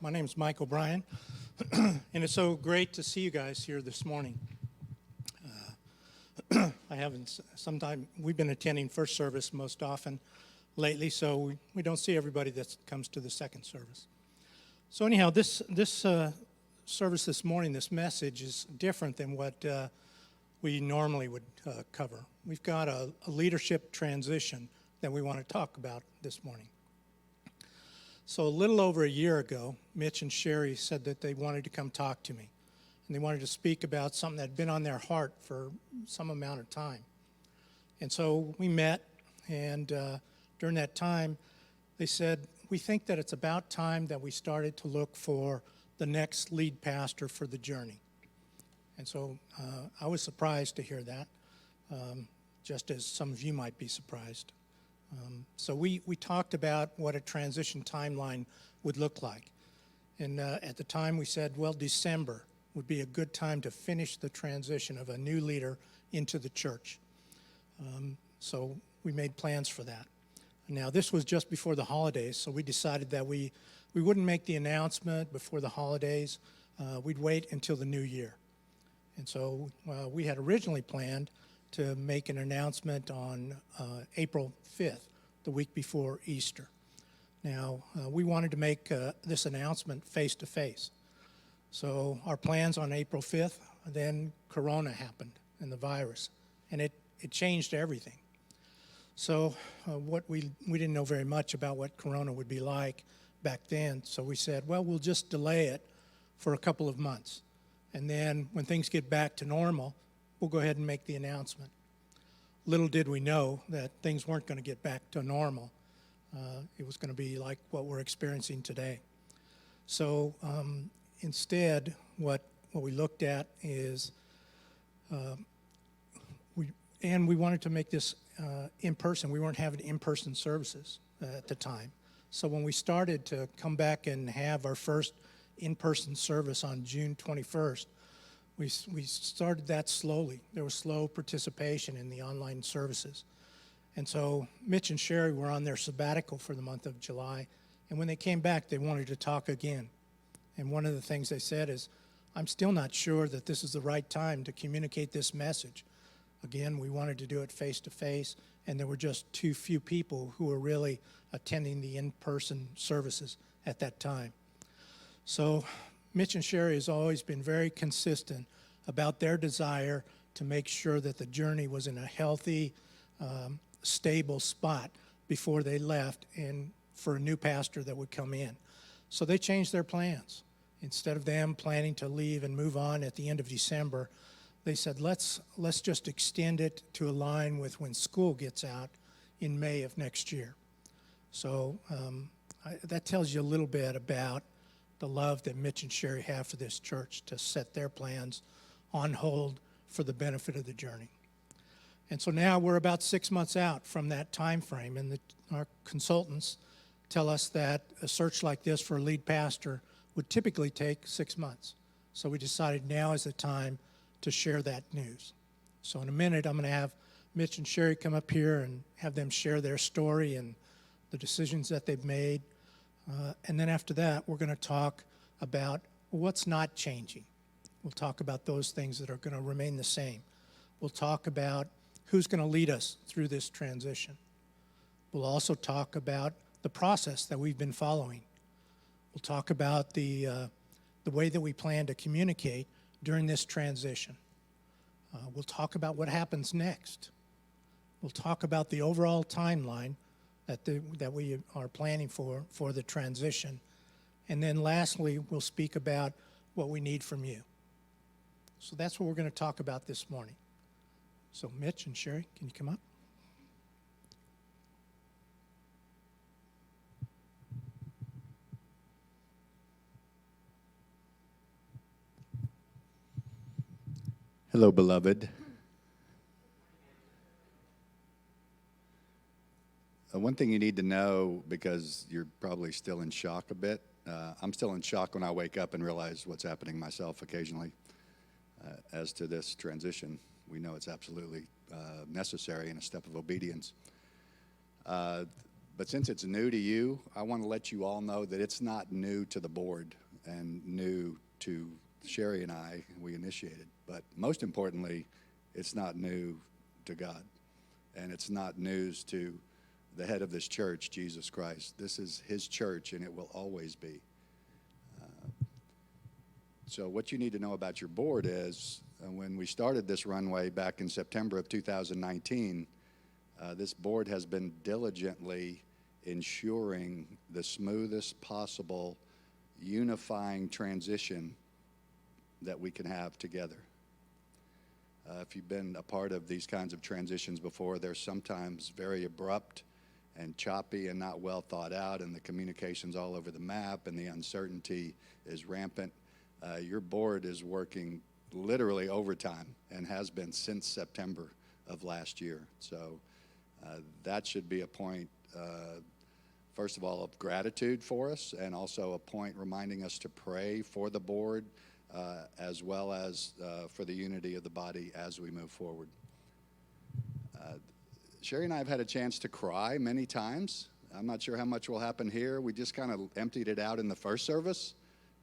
My name is Mike O'Brien, and it's so great to see you guys here this morning. We've been attending first service most often lately, so we don't see everybody that comes to the second service. So anyhow, this service this morning, this message is different than what we normally would cover. We've got a leadership transition that we want to talk about this morning. So a little over a year ago, Mitch and Sherry said that they wanted to come talk to me. And they wanted to speak about something that had been on their heart for some amount of time. And so we met, and during that time, they said, we think that it's about time that we started to look for the next lead pastor for the journey. And so I was surprised to hear that, just as some of you might be surprised. So we talked about what a transition timeline would look like. And at the time we said, well, December would be a good time to finish the transition of a new leader into the church. So we made plans for that. Now this was just before the holidays, so we decided that we wouldn't make the announcement before the holidays. We'd wait until the new year. And so we had originally planned to make an announcement on April 5th, the week before Easter. Now, we wanted to make this announcement face-to-face. So our plans on April 5th, then Corona happened and the virus, and it changed everything. So we didn't know very much about what Corona would be like back then, so we said, well, we'll just delay it for a couple of months. And then when things get back to normal, we'll go ahead and make the announcement. Little did we know that things weren't going to get back to normal. It was going to be like what we're experiencing today. So instead, what we looked at is, we wanted to make this in person. We weren't having in-person services at the time. So when we started to come back and have our first in-person service on June 21st, we started that slowly. There was slow participation in the online services. And so Mitch and Sherry were on their sabbatical for the month of July, and when they came back, they wanted to talk again. And one of the things they said is, I'm still not sure that this is the right time to communicate this message. Again, we wanted to do it face-to-face, and there were just too few people who were really attending the in-person services at that time. So Mitch and Sherry has always been very consistent about their desire to make sure that the journey was in a healthy, stable spot before they left and for a new pastor that would come in. So they changed their plans. Instead of them planning to leave and move on at the end of December, they said, let's just extend it to align with when school gets out in May of next year. So that tells you a little bit about the love that Mitch and Sherry have for this church to set their plans on hold for the benefit of the journey. And so now we're about 6 months out from that time frame, and our consultants tell us that a search like this for a lead pastor would typically take 6 months. So we decided now is the time to share that news. So in a minute, I'm going to have Mitch and Sherry come up here and have them share their story and the decisions that they've made. And then after that, we're going to talk about what's not changing. We'll talk about those things that are going to remain the same. We'll talk about who's going to lead us through this transition. We'll also talk about the process that we've been following. We'll talk about the way that we plan to communicate during this transition. We'll talk about what happens next. We'll talk about the overall timeline that we are planning for the transition. And then lastly, we'll speak about what we need from you. So that's what we're going to talk about this morning. So Mitch and Sherry, can you come up? Hello, beloved. One thing you need to know, because you're probably still in shock a bit, I'm still in shock when I wake up and realize what's happening myself occasionally as to this transition. We know it's absolutely necessary and a step of obedience. But since it's new to you, I want to let you all know that it's not new to the board and new to Sherry and I. We initiated. But most importantly, it's not new to God. And it's not news to the head of this church, Jesus Christ. This is his church, and it will always be. So what you need to know about your board is when we started this runway back in September of 2019, this board has been diligently ensuring the smoothest possible unifying transition that we can have together. If you've been a part of these kinds of transitions before, they're sometimes very abrupt and choppy and not well thought out, and the communication's all over the map, and the uncertainty is rampant. Your board is working literally overtime and has been since September of last year. So that should be a point, first of all, of gratitude for us, and also a point reminding us to pray for the board as well as for the unity of the body as we move forward. Sherry and I have had a chance to cry many times. I'm not sure how much will happen here. We just kind of emptied it out in the first service.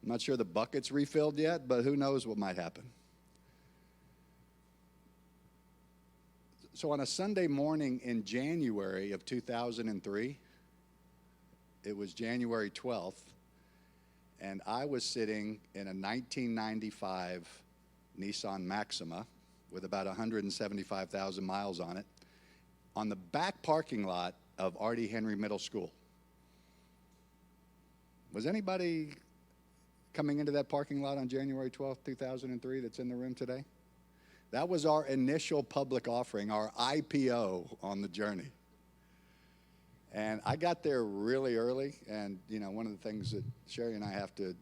I'm not sure the bucket's refilled yet, but who knows what might happen. So on a Sunday morning in January of 2003, it was January 12th, and I was sitting in a 1995 Nissan Maxima with about 175,000 miles on it on the back parking lot of R.D. Henry Middle School. Was anybody coming into that parking lot on January 12th, 2003 that's in the room today? That was our initial public offering, our IPO on the journey. And I got there really early, and one of the things that Sherry and I have to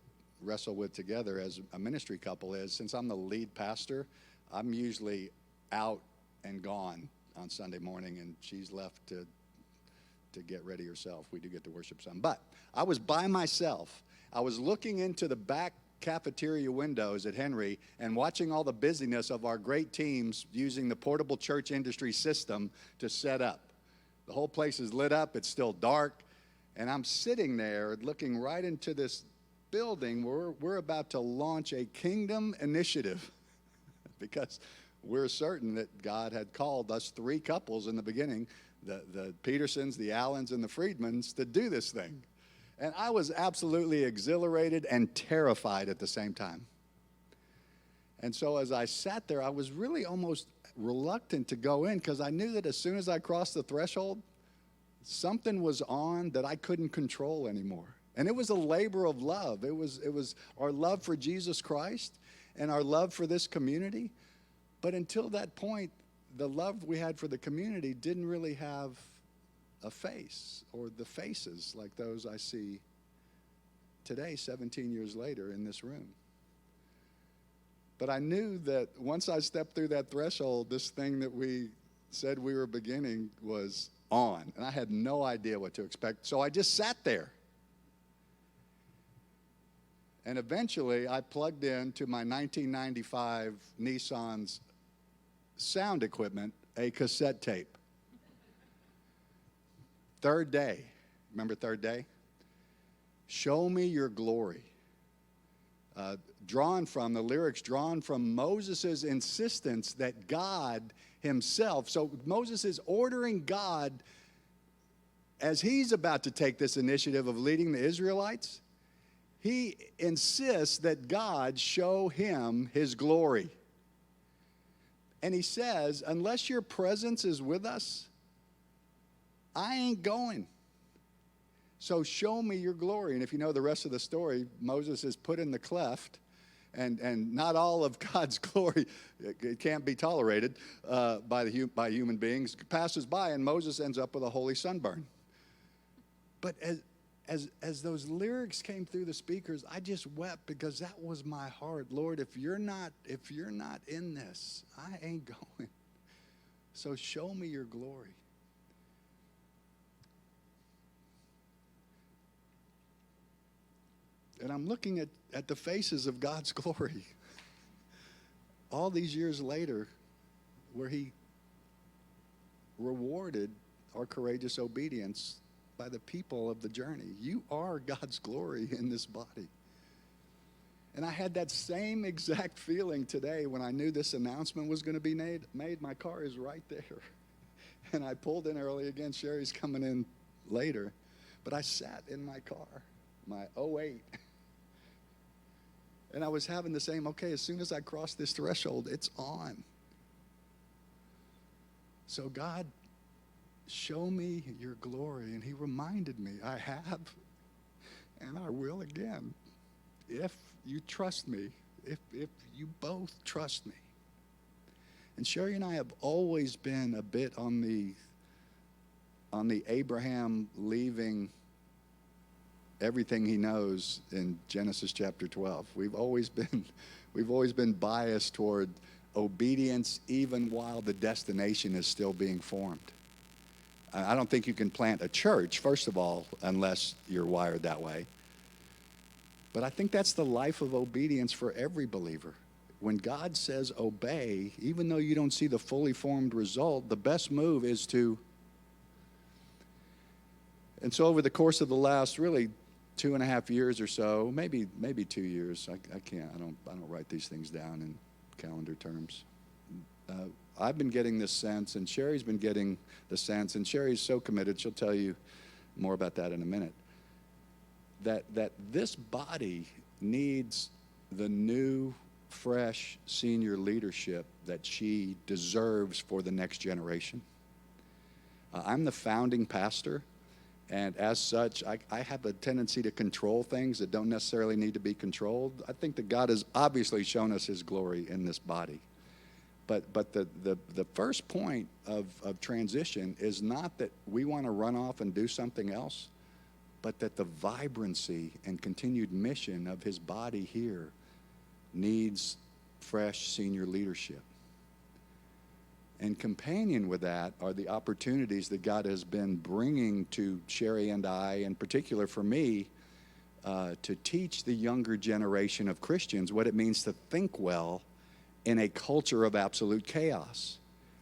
wrestle with together as a ministry couple is, since I'm the lead pastor, I'm usually out and gone on Sunday morning, and she's left to get ready herself. We do get to worship some. But I was by myself. I was looking into the back cafeteria windows at Henry and watching all the busyness of our great teams using the portable church industry system to set up. The whole place is lit up. It's still dark. And I'm sitting there looking right into this building where we're about to launch a kingdom initiative because we're certain that God had called us three couples in the beginning, the Petersons, the Allens, and the Friedmans, to do this thing. And I was absolutely exhilarated and terrified at the same time. And so as I sat there, I was really almost reluctant to go in because I knew that as soon as I crossed the threshold, something was on that I couldn't control anymore. And it was a labor of love. It was our love for Jesus Christ and our love for this community. But until that point, the love we had for the community didn't really have a face or the faces like those I see today, 17 years later in this room. But I knew that once I stepped through that threshold, this thing that we said we were beginning was on. And I had no idea what to expect. So I just sat there. And eventually I plugged into my 1995 Nissan's sound equipment a cassette tape. Third Day. Remember Third Day? Show me your glory. The lyrics drawn from Moses' insistence that God himself, so Moses is ordering God as he's about to take this initiative of leading the Israelites. He insists that God show him his glory. And he says, unless your presence is with us, I ain't going. So show me your glory. And if you know the rest of the story, Moses is put in the cleft, and not all of God's glory, it can't be tolerated by human beings, passes by, and Moses ends up with a holy sunburn. But as those lyrics came through the speakers, I just wept because that was my heart. Lord, if you're not in this, I ain't going. So show me your glory. And I'm looking at the faces of God's glory all these years later, where he rewarded our courageous obedience by the people of the journey. You are God's glory in this body. And I had that same exact feeling today when I knew this announcement was going to be made. My car is right there. And I pulled in early again. Sherry's coming in later. But I sat in my car, my '08. And I was having the same, okay, as soon as I cross this threshold, it's on. So God, show me your glory. And he reminded me, I have, and I will again. If you trust me, if you both trust me. And Sherry and I have always been a bit on the Abraham leaving everything he knows in Genesis chapter 12. We've always been biased toward obedience even while the destination is still being formed. I don't think you can plant a church, first of all, unless you're wired that way. But I think that's the life of obedience for every believer. When God says obey, even though you don't see the fully formed result, the best move is to. And so over the course of the last really 2.5 years or so, maybe 2 years, I don't write these things down in calendar terms. I've been getting this sense, and Sherry's been getting the sense, and Sherry's so committed, she'll tell you more about that in a minute, that this body needs the new, fresh senior leadership that she deserves for the next generation. I'm the founding pastor, and as such, I have a tendency to control things that don't necessarily need to be controlled. I think that God has obviously shown us his glory in this body. But the first point of transition is not that we want to run off and do something else, but that the vibrancy and continued mission of his body here needs fresh senior leadership. And companion with that are the opportunities that God has been bringing to Sherry and I, in particular for me, to teach the younger generation of Christians what it means to think well in a culture of absolute chaos.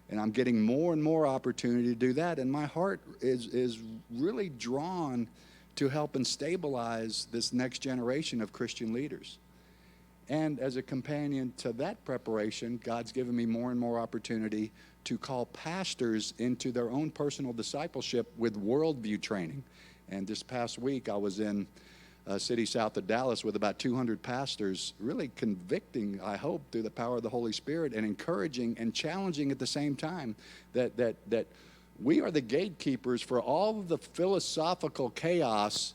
And I'm getting more and more opportunity to do that, and my heart is really drawn to help and stabilize this next generation of Christian leaders. And as a companion to that preparation, God's given me more and more opportunity to call pastors into their own personal discipleship with worldview training. And this past week, I was in a city south of Dallas with about 200 pastors, really convicting, I hope, through the power of the Holy Spirit, and encouraging and challenging at the same time that we are the gatekeepers for all of the philosophical chaos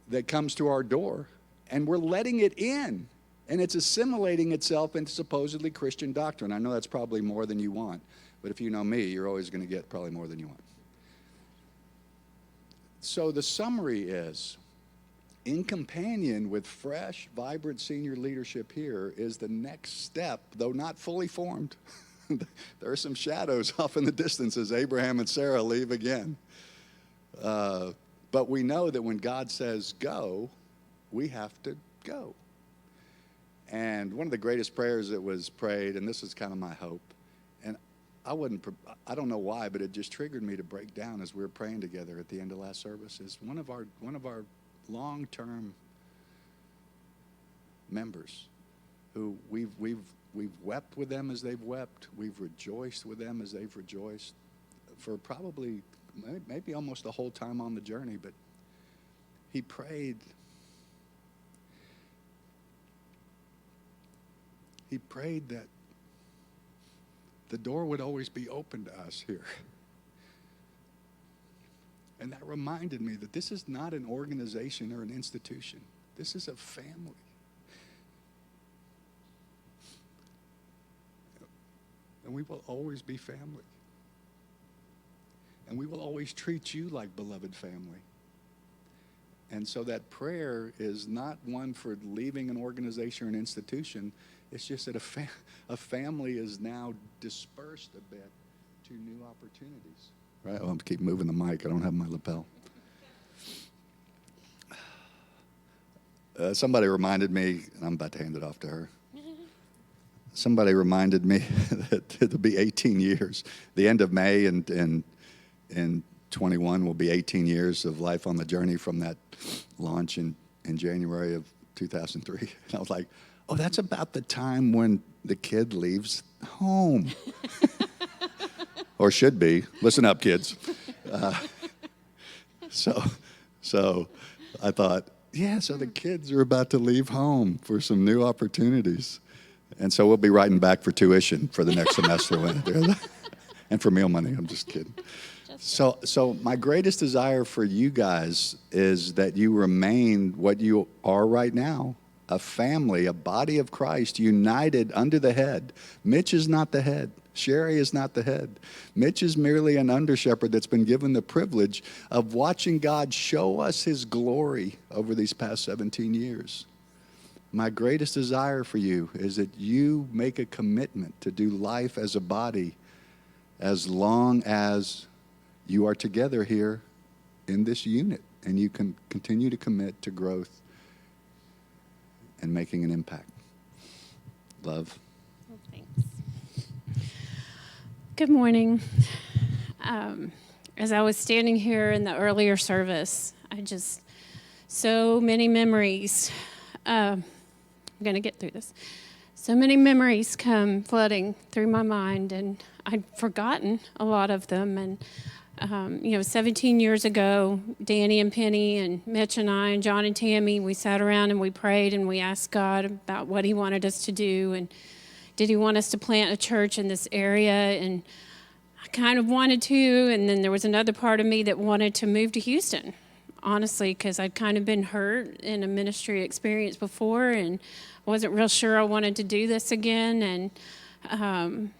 that comes to our door. And we're letting it in. And it's assimilating itself into supposedly Christian doctrine. I know that's probably more than you want. But if you know me, you're always going to get probably more than you want. So the summary is, in companion with fresh, vibrant senior leadership here is the next step, though not fully formed. There are some shadows off in the distance as Abraham and Sarah leave again. But we know that when God says go, we have to go. And one of the greatest prayers that was prayed, and this is kind of my hope, and I don't know why, but it just triggered me to break down as we were praying together at the end of last service, is one of our long-term members who we've wept with them as they've wept, we've rejoiced with them as they've rejoiced for probably maybe almost the whole time on the journey, but he prayed that the door would always be open to us here. And that reminded me that this is not an organization or an institution. This is a family. And we will always be family. And we will always treat you like beloved family. And so that prayer is not one for leaving an organization or an institution. It's just that a family is now dispersed a bit to new opportunities. Right? I'll keep moving the mic. I don't have my lapel. Somebody reminded me, and I'm about to hand it off to her. Somebody reminded me that it'll be 18 years, the end of May in 21 will be 18 years of life on the journey from that launch in January of 2003. And I was like, oh, that's about the time when the kid leaves home. Or should be. Listen up, kids. So I thought, yeah, so the kids are about to leave home for some new opportunities. And so we'll be writing back for tuition for the next semester. And for meal money, I'm just kidding. So my greatest desire for you guys is that you remain what you are right now, a family, a body of Christ, united under the head. Mitch is not the head. Sherry is not the head. Mitch is merely an under shepherd that's been given the privilege of watching God show us his glory over these past 17 years. My greatest desire for you is that you make a commitment to do life as a body as long as you are together here in this unit, and you can continue to commit to growth and making an impact. Love. Well, thanks. Good morning. As I was standing here in the earlier service, so many memories. I'm going to get through this. So many memories come flooding through my mind, and I'd forgotten a lot of them. And 17 years ago, Danny and Penny and Mitch and I and John and Tammy, we sat around and we prayed and we asked God about what he wanted us to do, and did he want us to plant a church in this area? And I kind of wanted to, and then there was another part of me that wanted to move to Houston, honestly, because I'd kind of been hurt in a ministry experience before and wasn't real sure I wanted to do this again.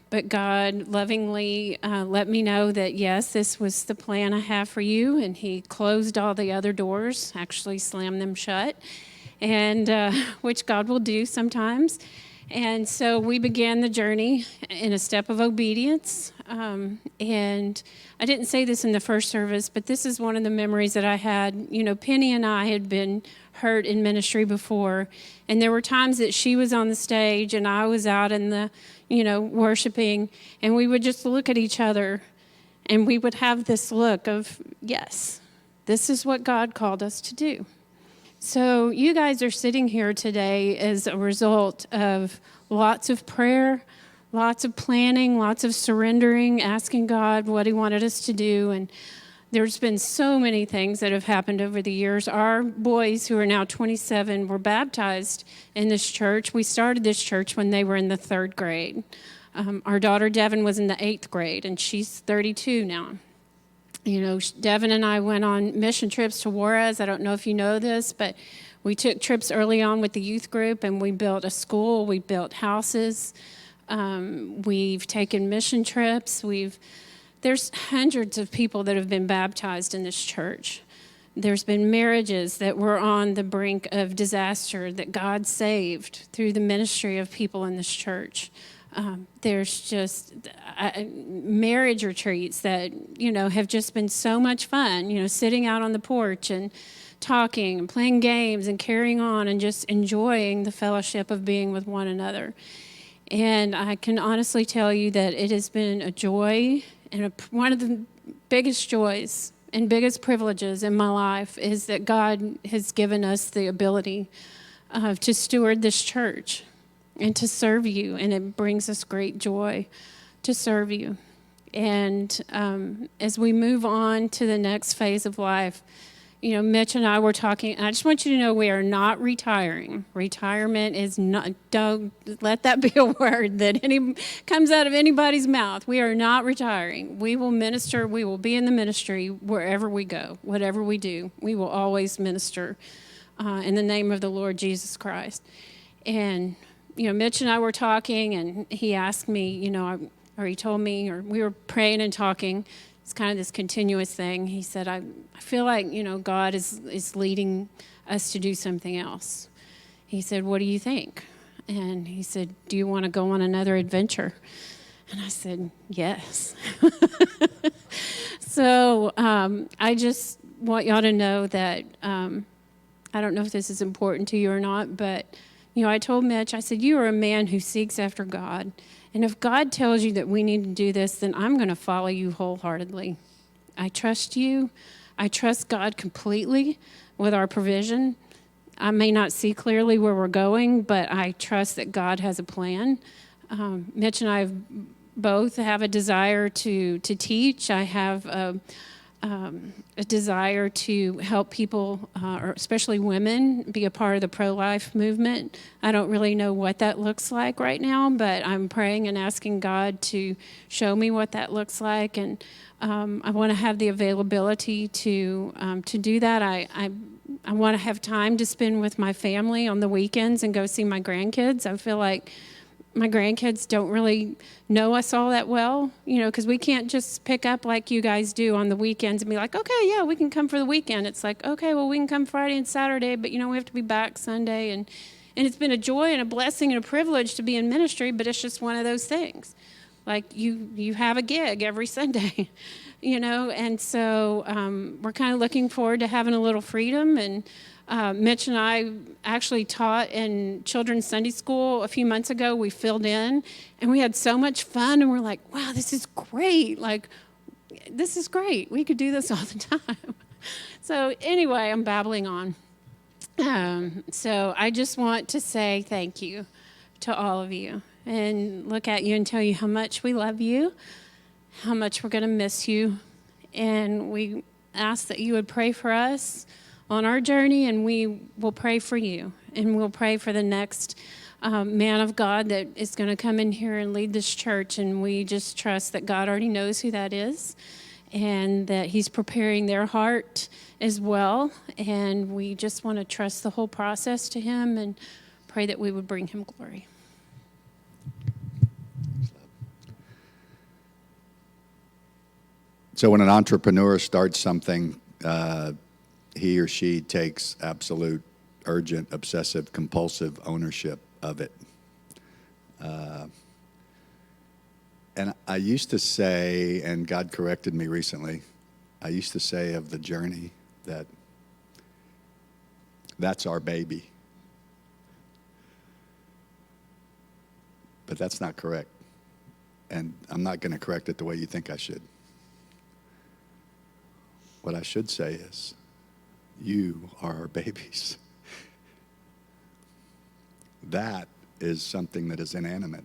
But God lovingly let me know that, yes, this was the plan I have for you, and he closed all the other doors, actually slammed them shut, and which God will do sometimes. And so we began the journey in a step of obedience. And I didn't say this in the first service, but this is one of the memories that I had. Penny and I had been hurt in ministry before, and there were times that she was on the stage and I was out in the, worshiping, and we would just look at each other and we would have this look of, yes, this is what God called us to do. So you guys are sitting here today as a result of lots of prayer, lots of planning, lots of surrendering, asking God what he wanted us to do. And there's been so many things that have happened over the years. Our boys, who are now 27, were baptized in this church. We started this church when they were in the 3rd grade. Our daughter, Devin, was in the 8th grade, and she's 32 now. Devin and I went on mission trips to Juarez. I don't know if you know this, but we took trips early on with the youth group, and we built a school. We built houses. We've taken mission trips. There's hundreds of people that have been baptized in this church. There's been marriages that were on the brink of disaster that God saved through the ministry of people in this church. There's just marriage retreats that, have just been so much fun, sitting out on the porch and talking and playing games and carrying on and just enjoying the fellowship of being with one another. And I can honestly tell you that it has been a joy, and one of the biggest joys and biggest privileges in my life is that God has given us the ability to steward this church and to serve you, and it brings us great joy to serve you. And as we move on to the next phase of life, Mitch and I were talking, and I just want you to know we are not retiring. Retirement is not, don't let that be a word that comes out of anybody's mouth. We are not retiring. We will minister. We will be in the ministry wherever we go, whatever we do. We will always minister in the name of the Lord Jesus Christ. And Mitch and I were talking, and he asked me, or he told me, or we were praying and talking. It's kind of this continuous thing. He said, I feel like, God is leading us to do something else. He said, what do you think? And he said, do you want to go on another adventure? And I said, yes. So I just want y'all to know that I don't know if this is important to you or not, but I told Mitch, I said, you are a man who seeks after God. And if God tells you that we need to do this, then I'm going to follow you wholeheartedly. I trust you. I trust God completely with our provision. I may not see clearly where we're going, but I trust that God has a plan. Mitch and I both have a desire to teach. I have a desire to help people, or especially women, be a part of the pro-life movement. I don't really know what that looks like right now, but I'm praying and asking God to show me what that looks like, and I want to have the availability to do that. I want to have time to spend with my family on the weekends and go see my grandkids. I feel like my grandkids don't really know us all that well, because we can't just pick up like you guys do on the weekends and be like, okay, yeah, we can come for the weekend. It's like, okay, well, we can come Friday and Saturday, but, we have to be back Sunday. And it's been a joy and a blessing and a privilege to be in ministry, but it's just one of those things. Like you have a gig every Sunday, and so we're kind of looking forward to having a little freedom. And Mitch and I actually taught in children's Sunday school a few months ago. We filled in, and we had so much fun, and we're like, wow, this is great. Like, this is great. We could do this all the time. So anyway, I'm babbling on. So I just want to say thank you to all of you and look at you and tell you how much we love you, how much we're going to miss you. And we ask that you would pray for us on our journey, and we will pray for you, and we'll pray for the next man of God that is going to come in here and lead this church. And we just trust that God already knows who that is, and that he's preparing their heart as well. And we just want to trust the whole process to him and pray that we would bring him glory. So when an entrepreneur starts something, he or she takes absolute, urgent, obsessive, compulsive ownership of it. And I used to say, and God corrected me recently, I used to say of the journey that that's our baby. But that's not correct. And I'm not going to correct it the way you think I should. What I should say is, you are our babies. That is something that is inanimate.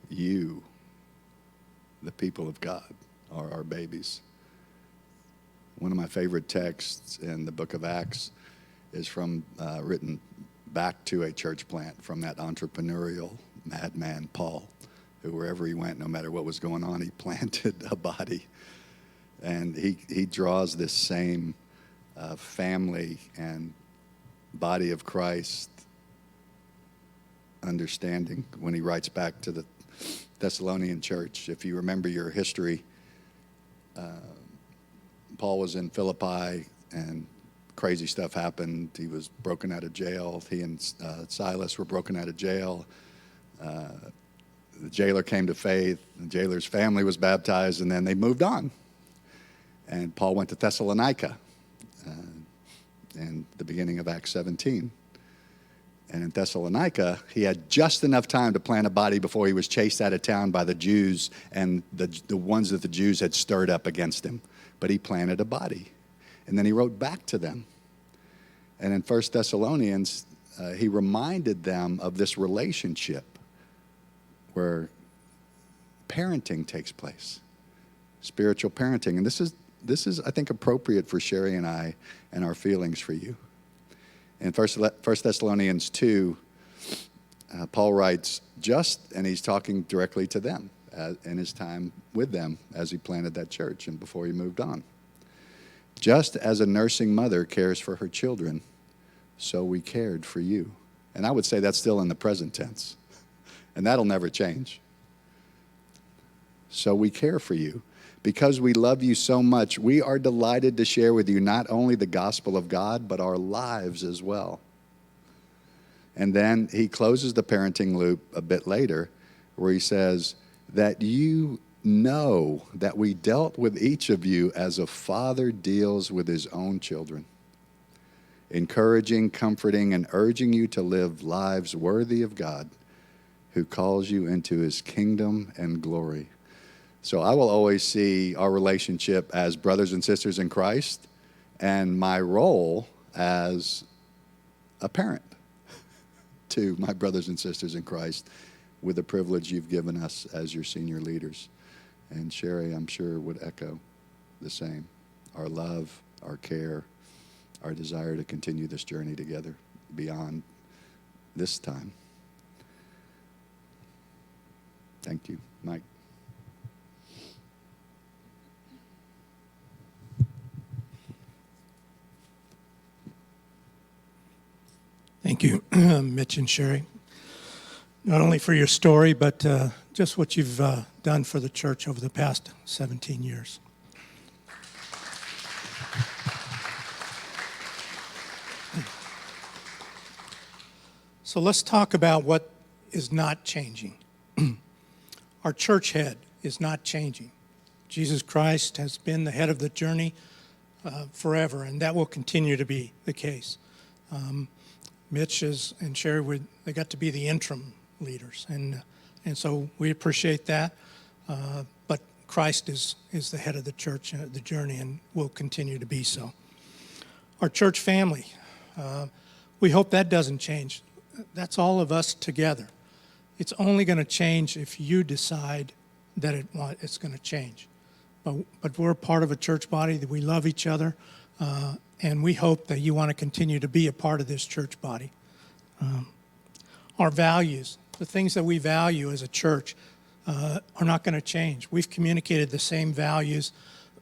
You, the people of God, are our babies. One of my favorite texts in the book of Acts is from written back to a church plant from that entrepreneurial madman Paul, who wherever he went, no matter what was going on, he planted a body. And he draws this same family and body of Christ understanding when he writes back to the Thessalonian church. If you remember your history, Paul was in Philippi and crazy stuff happened. He was broken out of jail. He and Silas were broken out of jail. The jailer came to faith. The jailer's family was baptized, and then they moved on. And Paul went to Thessalonica in the beginning of Acts 17. And in Thessalonica, he had just enough time to plant a body before he was chased out of town by the Jews and the ones that the Jews had stirred up against him. But he planted a body. And then he wrote back to them. And in 1 Thessalonians, he reminded them of this relationship where parenting takes place, spiritual parenting. And this is, I think, appropriate for Sherry and I and our feelings for you. In 1 Thessalonians 2, Paul writes, and he's talking directly to them in his time with them as he planted that church and before he moved on. Just as a nursing mother cares for her children, so we cared for you. And I would say that's still in the present tense. And that'll never change. So we care for you. Because we love you so much, we are delighted to share with you not only the gospel of God, but our lives as well. And then he closes the parenting loop a bit later, where he says that you know that we dealt with each of you as a father deals with his own children, encouraging, comforting, and urging you to live lives worthy of God, who calls you into his kingdom and glory. So I will always see our relationship as brothers and sisters in Christ, and my role as a parent to my brothers and sisters in Christ, with the privilege you've given us as your senior leaders. And Sherry, I'm sure, would echo the same. Our love, our care, our desire to continue this journey together beyond this time. Thank you, Mike. Thank you, Mitch and Sherry, not only for your story, but just what you've done for the church over the past 17 years. So let's talk about what is not changing. Our church head is not changing. Jesus Christ has been the head of the journey forever, and that will continue to be the case. Mitch and Sherry, they got to be the interim leaders, and so we appreciate that. But Christ is the head of the church, the journey, and will continue to be so. Our church family, we hope that doesn't change. That's all of us together. It's only going to change if you decide that it's going to change. But we're part of a church body, that we love each other, and we hope that you want to continue to be a part of this church body. Our values, the things that we value as a church, are not going to change. We've communicated the same values,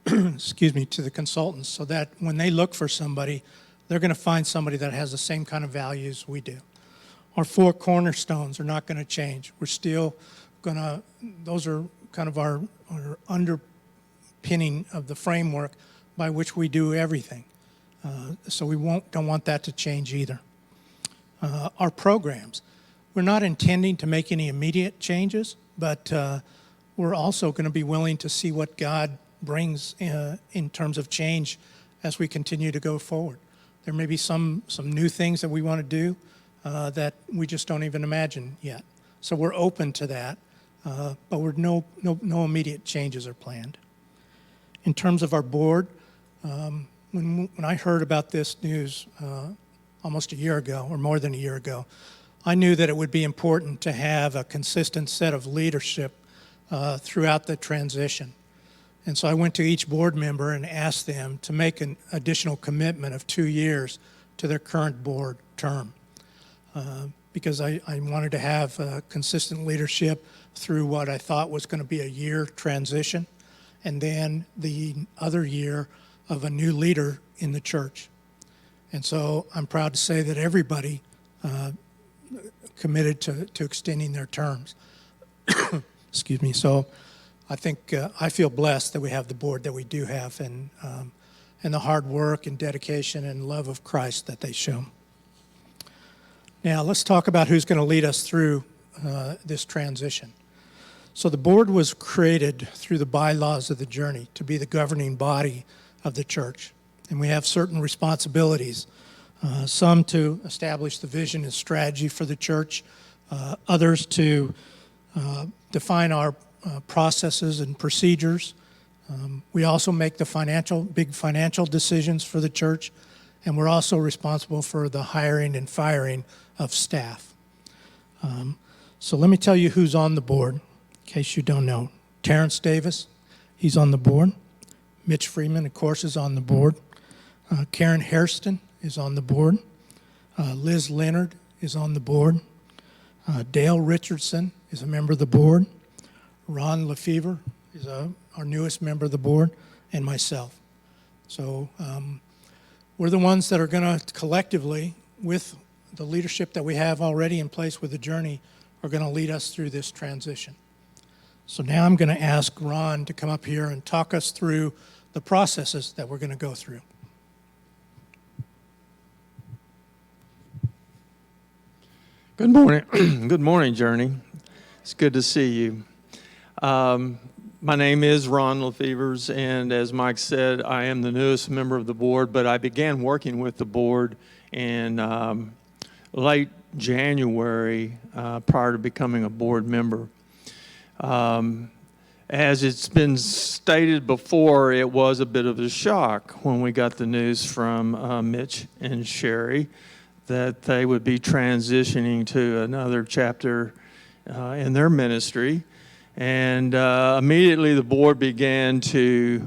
excuse me, to the consultants, so that when they look for somebody, they're going to find somebody that has the same kind of values we do. Our 4 cornerstones are not going to change. We're still going to, those are kind of our underpinning of the framework by which we do everything. So we don't want that to change either. Our programs, we're not intending to make any immediate changes, but we're also going to be willing to see what God brings in terms of change as we continue to go forward. There may be some new things that we want to do that we just don't even imagine yet. So we're open to that, but no immediate changes are planned. In terms of our board, when I heard about this news almost a year ago, or more than a year ago, I knew that it would be important to have a consistent set of leadership throughout the transition. And so I went to each board member and asked them to make an additional commitment of 2 years to their current board term. Because I wanted to have consistent leadership through what I thought was going to be a year transition, and then the other year of a new leader in the church. And so I'm proud to say that everybody committed to extending their terms. Excuse me. So I think I feel blessed that we have the board that we do have, and the hard work and dedication and love of Christ that they show. Now, let's talk about who's going to lead us through this transition. So the board was created through the bylaws of the journey to be the governing body of the church. And we have certain responsibilities, some to establish the vision and strategy for the church, others to define our processes and procedures. We also make the big financial decisions for the church, and we're also responsible for the hiring and firing of staff. So let me tell you who's on the board, in case you don't know. Terrence Davis, he's on the board. Mitch Freeman, of course, is on the board. Karen Hairston is on the board. Liz Leonard is on the board. Dale Richardson is a member of the board. Ron Lefevre is our newest member of the board, and myself. So we're the ones that are going to collectively, with the leadership that we have already in place with the journey, are going to lead us through this transition. So now I'm going to ask Ron to come up here and talk us through the processes that we're going to go through. Good morning. Good morning, Journey. It's good to see you. My name is Ron Lefevre, and as Mike said, I am the newest member of the board, but I began working with the board in late January prior to becoming a board member. As it's been stated before, it was a bit of a shock when we got the news from Mitch and Sherry that they would be transitioning to another chapter in their ministry. And immediately the board began to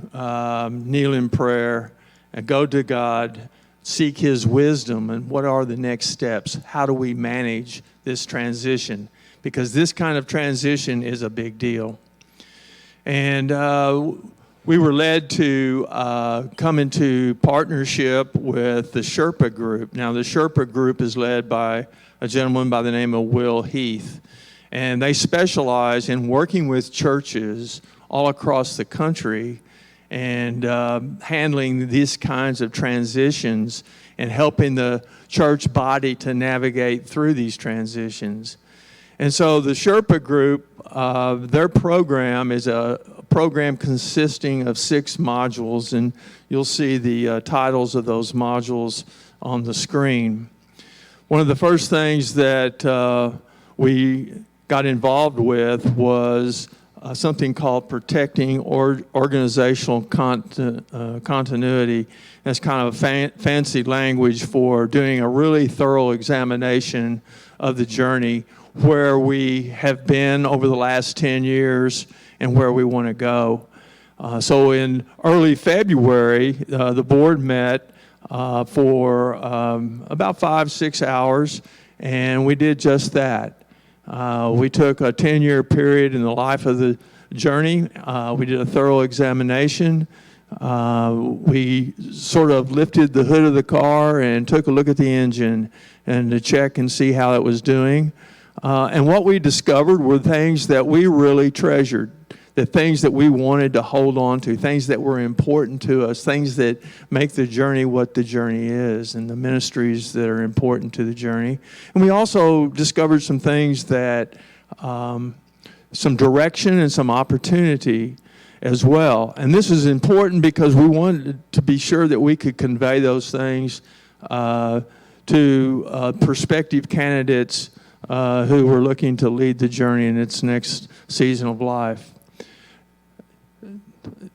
kneel in prayer and go to God, seek His wisdom, and what are the next steps? How do we manage this transition? Because this kind of transition is a big deal. And we were led to come into partnership with the Sherpa Group. Now, the Sherpa Group is led by a gentleman by the name of Will Heath. And they specialize in working with churches all across the country and handling these kinds of transitions and helping the church body to navigate through these transitions. And so the Sherpa Group, their program is a program consisting of 6 modules, and you'll see the titles of those modules on the screen. One of the first things that we got involved with was something called protecting organizational continuity. That's kind of fancy language for doing a really thorough examination of the journey, where we have been over the last 10 years and where we want to go. So in early February, the board met for about 5-6 hours, and we did just that. We took a 10-year period in the life of the journey. We did a thorough examination. We sort of lifted the hood of the car and took a look at the engine and to check and see how it was doing. And what we discovered were things that we really treasured, the things that we wanted to hold on to, things that were important to us, things that make the journey what the journey is, and the ministries that are important to the journey. And we also discovered some things that, some direction and some opportunity as well. And this is important because we wanted to be sure that we could convey those things to prospective candidates who were looking to lead the journey in its next season of life.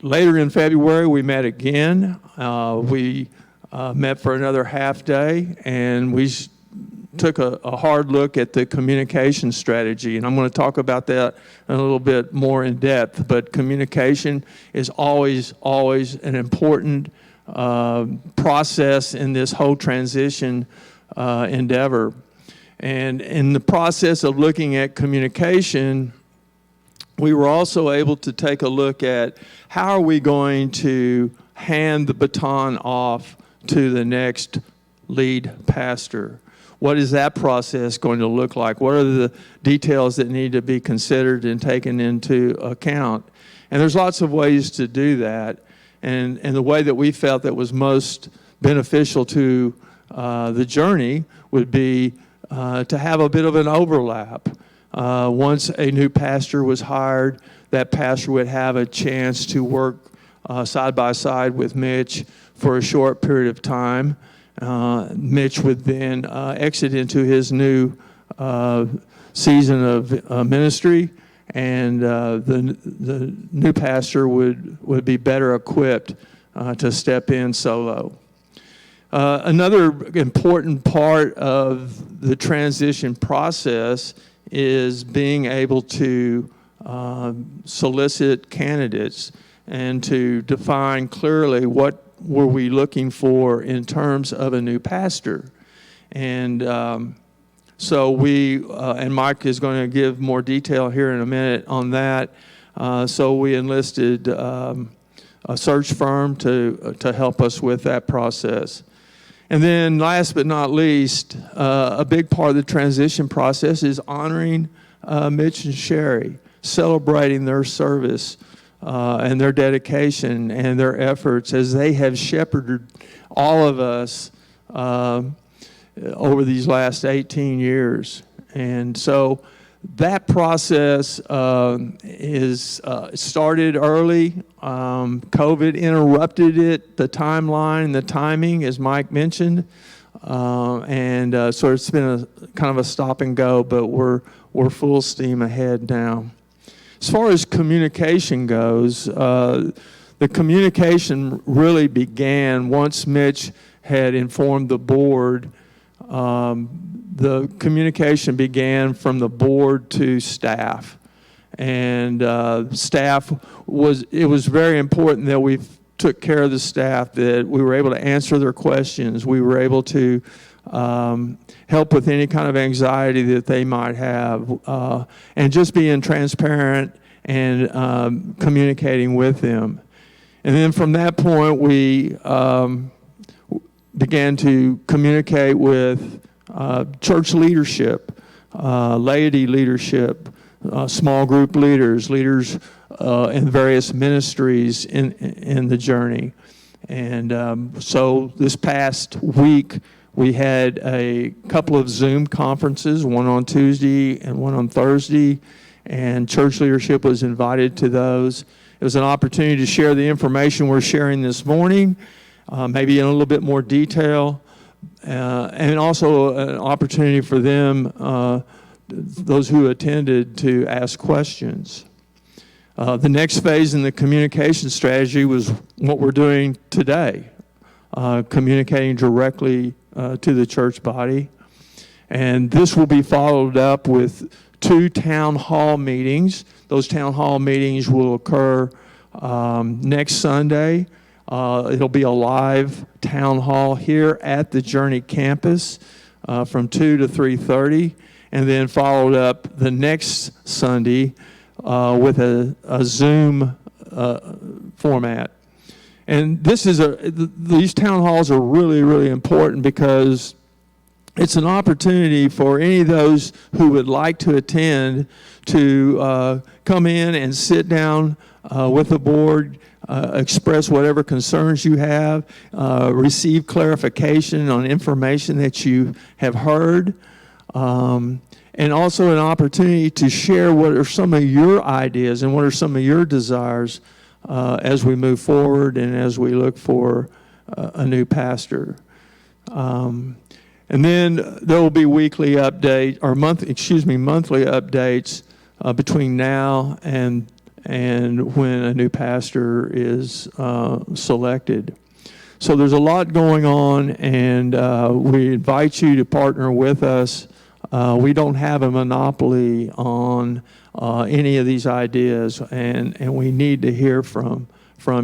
Later in February, we met again. We met for another half day, and we took a hard look at the communication strategy. And I'm going to talk about that a little bit more in depth. But communication is always an important process in this whole transition endeavor. And in the process of looking at communication, we were also able to take a look at how are we going to hand the baton off to the next lead pastor. What is that process going to look like? What are the details that need to be considered and taken into account? And there's lots of ways to do that. And the way that we felt that was most beneficial to the journey would be to have a bit of an overlap. Once a new pastor was hired, that pastor would have a chance to work side by side with Mitch for a short period of time. Mitch would then exit into his new season of ministry, and the new pastor would be better equipped to step in solo. Another important part of the transition process is being able to solicit candidates and to define clearly what were we looking for in terms of a new pastor. And so we, and Mike is going to give more detail here in a minute on that. So we enlisted a search firm to help us with that process. And then last but not least, a big part of the transition process is honoring Mitch and Sherry, celebrating their service and their dedication and their efforts as they have shepherded all of us over these last 18 years. And so that process is started early. COVID interrupted it, the timeline, the timing, as Mike mentioned. So it's been a kind of a stop and go, but we're full steam ahead now. As far as communication goes, the communication really began once Mitch had informed the board. The communication began from the board to staff. And staff it was very important that we took care of the staff, that we were able to answer their questions. We were able to help with any kind of anxiety that they might have, and just being transparent and communicating with them. And then from that point, we began to communicate with church leadership, laity leadership, small group leaders in various ministries in the journey. And so this past week, we had a couple of Zoom conferences, one on Tuesday and one on Thursday, and church leadership was invited to those. It was an opportunity to share the information we're sharing this morning, maybe in a little bit more detail, and also an opportunity for them, those who attended, to ask questions. The next phase in the communication strategy was what we're doing today, communicating directly to the church body. And this will be followed up with 2 town hall meetings. Those town hall meetings will occur next Sunday. It'll be a live town hall here at the Journey campus from 2 to 3:30, and then followed up the next Sunday with a Zoom format. And these town halls are really, really important because it's an opportunity for any of those who would like to attend to come in and sit down with the board, express whatever concerns you have, receive clarification on information that you have heard, and also an opportunity to share what are some of your ideas and what are some of your desires as we move forward and as we look for a new pastor. And then there will be weekly update or monthly updates between now and when a new pastor is selected. So there's a lot going on, and we invite you to partner with us. We don't have a monopoly on any of these ideas, and we need to hear from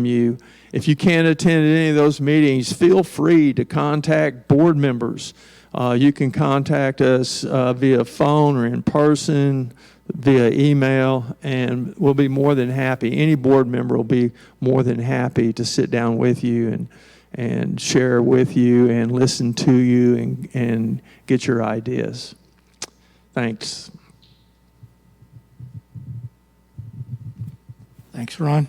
you. If you can't attend any of those meetings, feel free to contact board members. You can contact us via phone or in person, via email, and we'll be more than happy. Any board member will be more than happy to sit down with you and share with you and listen to you and get your ideas. Thanks. Thanks, Ron.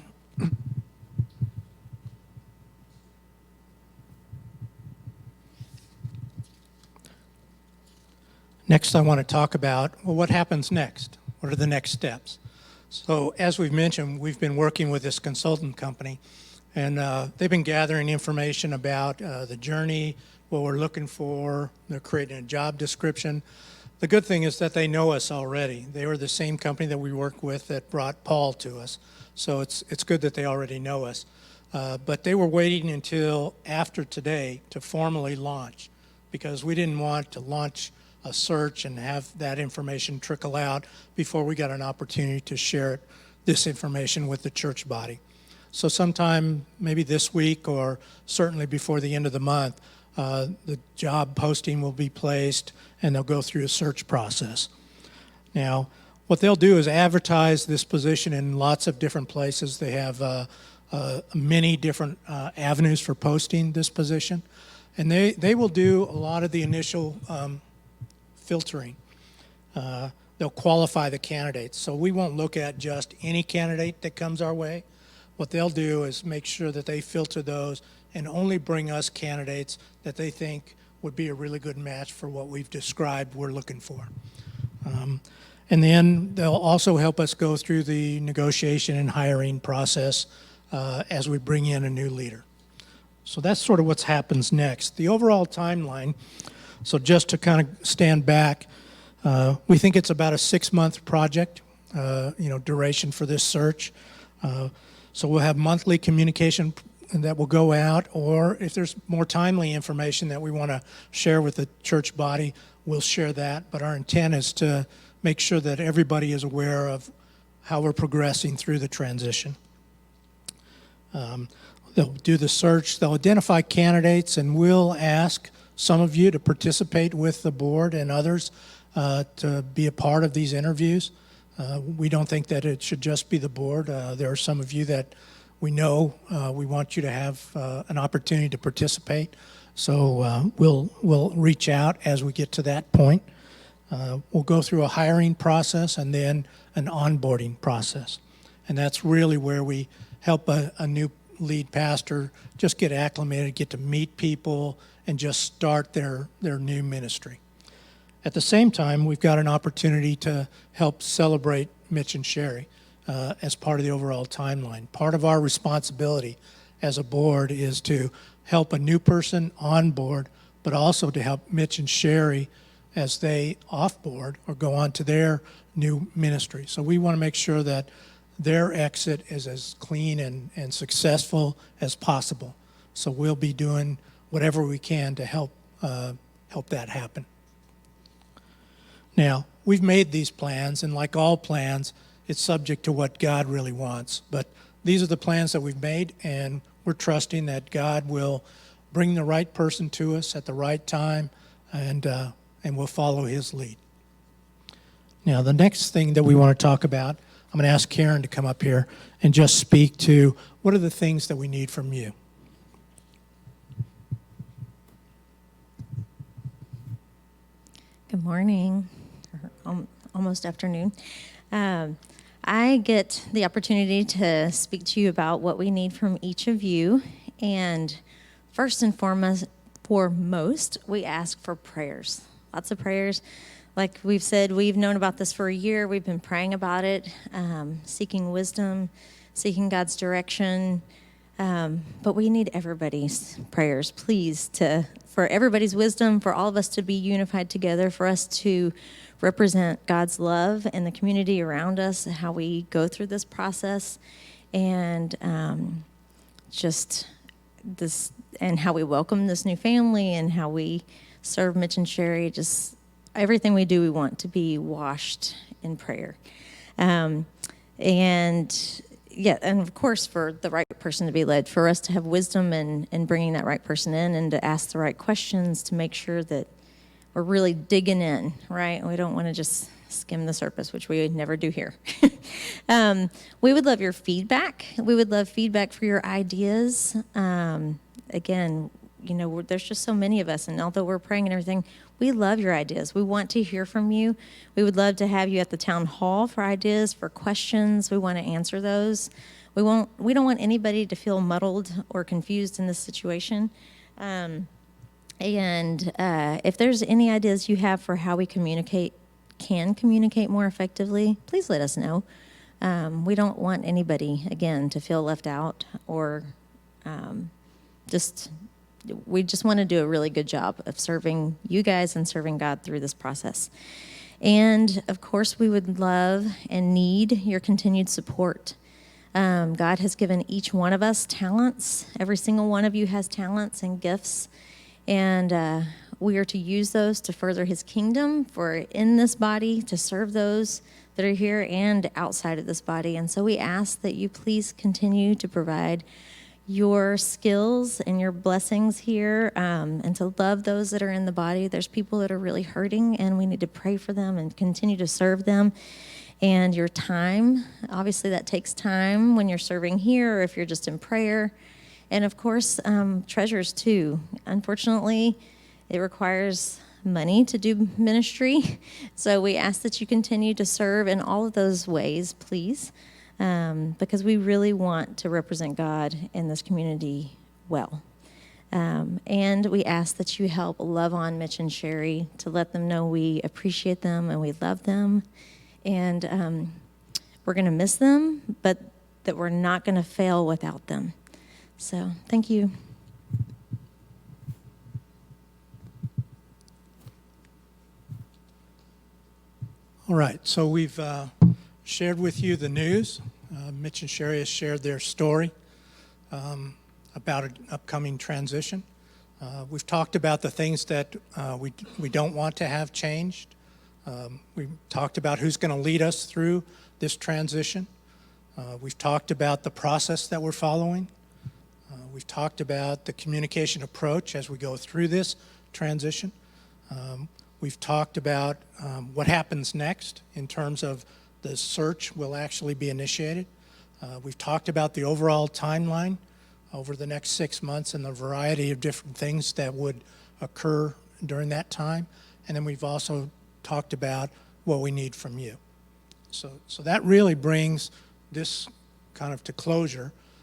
Next, I want to talk about, well, what happens next? What are the next steps? So as we've mentioned, we've been working with this consultant company, and they've been gathering information about the journey, what we're looking for. They're creating a job description. The good thing is that they know us already. They were the same company that we worked with that brought Paul to us. So it's good that they already know us. But they were waiting until after today to formally launch, because we didn't want to launch a search and have that information trickle out before we got an opportunity to share this information with the church body. So sometime maybe this week or certainly before the end of the month, the job posting will be placed and they'll go through a search process. Now, what they'll do is advertise this position in lots of different places. They have many different avenues for posting this position, and they will do a lot of the initial filtering. They'll qualify the candidates. So we won't look at just any candidate that comes our way. What they'll do is make sure that they filter those and only bring us candidates that they think would be a really good match for what we've described we're looking for. And then they'll also help us go through the negotiation and hiring process as we bring in a new leader. So that's sort of what happens next. The overall timeline, so just to kind of stand back, we think it's about a 6-month project. duration for this search. So we'll have monthly communication that will go out, or if there's more timely information that we want to share with the church body, we'll share that. But our intent is to make sure that everybody is aware of how we're progressing through the transition. They'll do the search, they'll identify candidates, and we'll ask some of you to participate with the board and others to be a part of these interviews. We don't think that it should just be the board. There are some of you that we know we want you to have an opportunity to participate. So we'll reach out as we get to that point. We'll go through a hiring process and then an onboarding process. And that's really where we help a new lead pastor just get acclimated, get to meet people, and just start their new ministry. At the same time, we've got an opportunity to help celebrate Mitch and Sherry as part of the overall timeline. Part of our responsibility as a board is to help a new person on board, but also to help Mitch and Sherry as they off-board or go on to their new ministry. So we want to make sure that their exit is as clean and successful as possible. So we'll be doing whatever we can to help that happen. Now, we've made these plans, and like all plans, it's subject to what God really wants. But these are the plans that we've made, and we're trusting that God will bring the right person to us at the right time, and we'll follow his lead. Now, the next thing that we want to talk about, I'm going to ask Karen to come up here and just speak to what are the things that we need from you. Good morning, or almost afternoon. I get the opportunity to speak to you about what we need from each of you. And first and foremost, we ask for prayers. Lots of prayers. Like we've said, we've known about this for a year. We've been praying about it, seeking wisdom, seeking God's direction. But we need everybody's prayers, please, for everybody's wisdom, for all of us to be unified together, for us to represent God's love in the community around us, how we go through this process, and just this, and how we welcome this new family, and how we serve Mitch and Sherry. Just everything we do, we want to be washed in prayer. And of course, for the right person to be led, for us to have wisdom in bringing that right person in, and to ask the right questions to make sure that we're really digging in, right? We don't want to just skim the surface, which we would never do here. We would love your feedback. We would love feedback for your ideas. Again, there's just so many of us, and although we're praying and everything, we love your ideas. We want to hear from you. We would love to have you at the town hall for ideas, for questions. We want to answer those. We don't want anybody to feel muddled or confused in this situation. If there's any ideas you have for how we can communicate more effectively, please let us know. We don't want anybody, again, to feel left out or we just want to do a really good job of serving you guys and serving God through this process. And of course, we would love and need your continued support. God has given each one of us talents. Every single one of you has talents and gifts. And we are to use those to further his kingdom, for in this body to serve those that are here and outside of this body. And so we ask that you please continue to provide your skills and your blessings here, and to love those that are in the body. There's people that are really hurting, and we need to pray for them and continue to serve them. And your time, obviously that takes time when you're serving here or if you're just in prayer. And of course, treasures too. Unfortunately, it requires money to do ministry. So we ask that you continue to serve in all of those ways, please. Because we really want to represent God in this community well. And we ask that you help love on Mitch and Sherry, to let them know we appreciate them and we love them. And we're going to miss them, but that we're not going to fail without them. So thank you. All right, so we've shared with you the news. Mitch and Sherry has shared their story about an upcoming transition. We've talked about the things that we don't want to have changed. We've talked about who's going to lead us through this transition. We've talked about the process that we're following. We've talked about the communication approach as we go through this transition. We've talked about what happens next in terms of the search will actually be initiated. We've talked about the overall timeline over the next 6 months and the variety of different things that would occur during that time. And then we've also talked about what we need from you. So that really brings this kind of to closure.